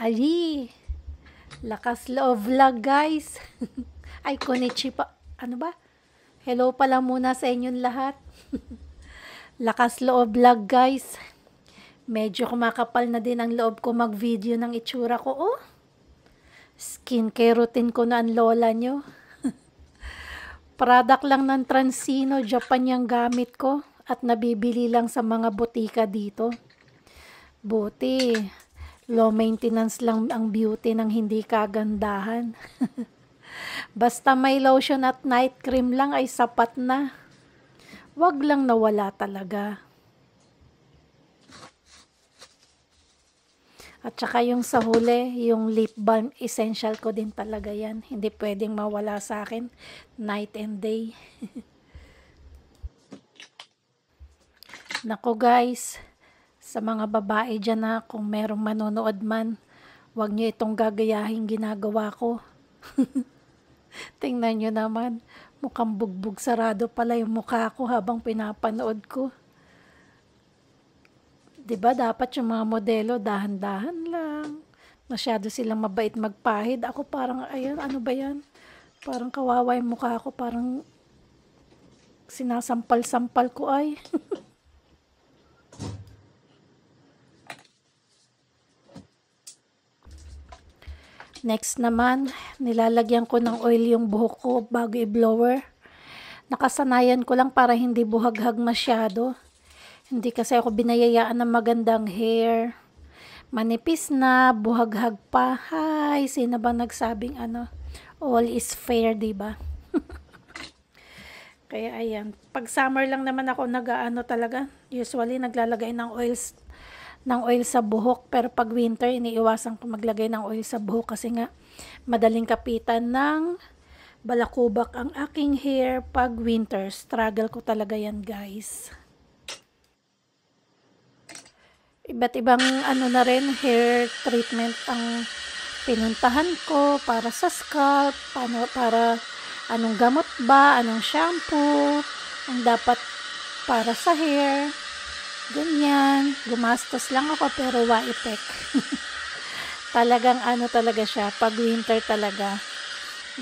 Ay, lakas loob vlog guys. Ay, konnichiwa. Ano ba? Hello pala muna sa inyong lahat. Lakas loob vlog guys. Medyo kumakapal na din ang loob ko mag-video ng itsura ko. Oh, skincare routine ko na ang lola nyo. Product lang ng Transino, Japan yung gamit ko. At nabibili lang sa mga butika dito. Buti, low maintenance lang ang beauty ng hindi kagandahan. Basta may lotion at night cream lang ay sapat na. Wag lang nawala talaga. At saka yung sa huli, yung lip balm, essential ko din talaga yan. Hindi pwedeng mawala sa akin, night and day. Nako guys, sa mga babae dyan na kung merong manonood man, wag nyo itong gagayahin ginagawa ko. Tingnan nyo naman, mukhang bugbog sarado pala yung mukha ko habang pinapanood ko. Diba dapat yung mga modelo dahan-dahan lang. Masyado silang mabait magpahid. Ako parang, ayan, ano ba yan? Parang kawawa yung mukha ko, parang sinasampal-sampal ko ay. Next naman, nilalagyan ko ng oil yung buhok ko bago i-blower. Nakasanayan ko lang para hindi buhaghag masyado. Hindi kasi ako binayayaan ng magandang hair. Manipis na, buhaghag pa. Hi, sino ba nagsabing ano? All is fair, diba? Kaya ayan, pag summer lang naman ako nag-ano talaga. Usually naglalagay ng oil sa buhok, pero pag winter iniiwasan ko maglagay ng oil sa buhok kasi nga madaling kapitan ng balakubak ang aking hair pag winter. Struggle ko talaga yan guys. Iba't ibang ano na rin hair treatment ang pinuntahan ko para sa scalp, para anong gamot ba, anong shampoo ang dapat para sa hair. Ganyan, gumastos lang ako pero wa-effect. Talagang ano talaga siya, pag winter talaga,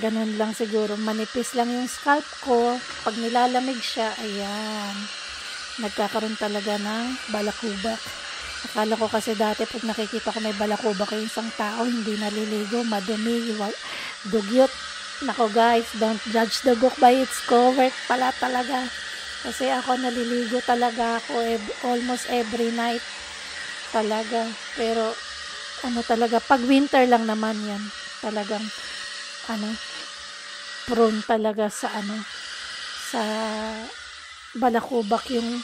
ganun lang siguro, manipis lang yung scalp ko, pag nilalamig siya, ayan, nagkakaroon talaga ng balakubak. Akala ko kasi dati pag nakikita ko may balakubak yung isang tao, hindi naliligo, madumi, dugyot. Nako guys, don't judge the book by its cover pala talaga. Kasi ako naliligo talaga ako almost every night talaga. Pero ano talaga, pag winter lang naman yan. Talagang ano, prone talaga sa ano, sa balakubak yung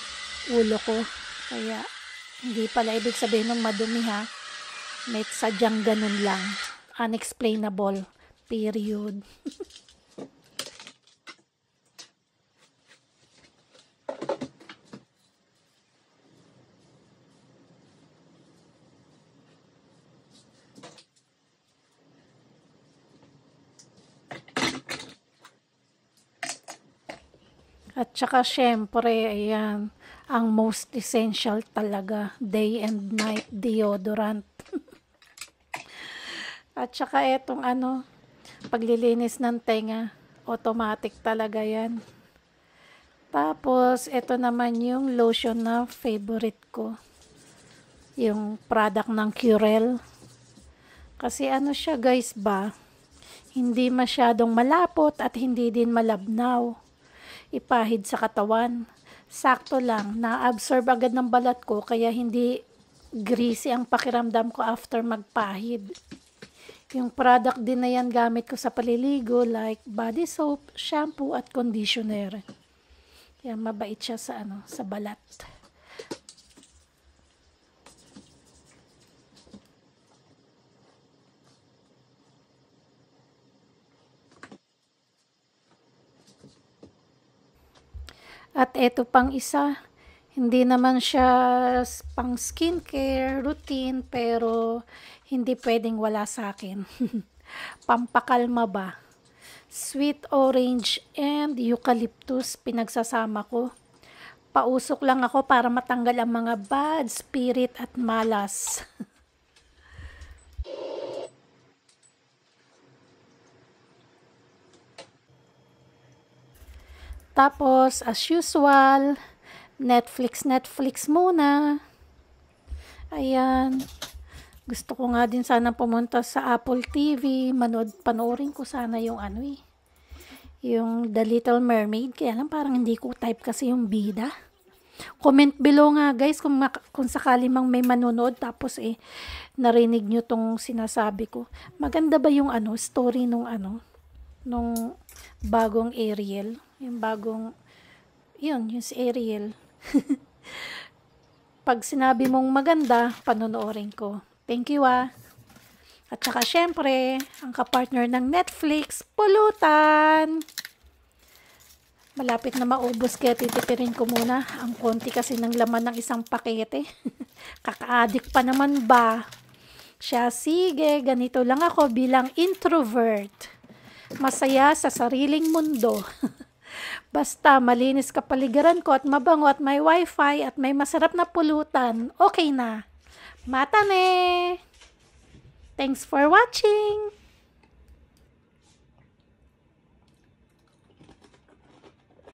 ulo ko. Kaya hindi pala ibig sabihin ng madumi ha. May sadyang ganun lang. Unexplainable. Period. At saka syempre, ayan, ang most essential talaga, day and night deodorant. At saka etong ano, paglilinis ng tenga, automatic talaga yan. Tapos, ito naman yung lotion na favorite ko. Yung product ng Curel. Kasi ano siya guys ba, hindi masyadong malapot at hindi din malabnaw. Ipahid sa katawan. Sakto lang, na-absorb agad ng balat ko kaya hindi greasy ang pakiramdam ko after magpahid. Yung product din na yan gamit ko sa paliligo like body soap, shampoo at conditioner. Kaya mabait siya sa ano, sa balat. At eto pang isa, hindi naman siya pang skincare routine pero hindi pwedeng wala sa akin. Pampakalma ba? Sweet orange and eucalyptus pinagsasama ko. Pausok lang ako para matanggal ang mga bad spirit at malas. Tapos, as usual, Netflix muna. Ayan. Gusto ko nga din sana pumunta sa Apple TV. Panoorin ko sana yung yung The Little Mermaid. Kaya lang parang hindi ko type kasi yung bida. Comment below nga guys kung sakali mang may manonood tapos narinig nyo tong sinasabi ko. Maganda ba yung story nung bagong Ariel? Yung bagong, yung si Ariel. Pag sinabi mong maganda, panonoorin ko. Thank you At saka syempre, ang kapartner ng Netflix, pulutan. Malapit na maubos kaya titipirin ko muna. Ang konti kasi ng laman ng isang pakete. Kaka-addict pa naman ba? Siya, sige, ganito lang ako bilang introvert. Masaya sa sariling mundo. Basta malinis kapaligiran ko at mabango at may wifi at may masarap na pulutan, okay na. Matane! Thanks for watching!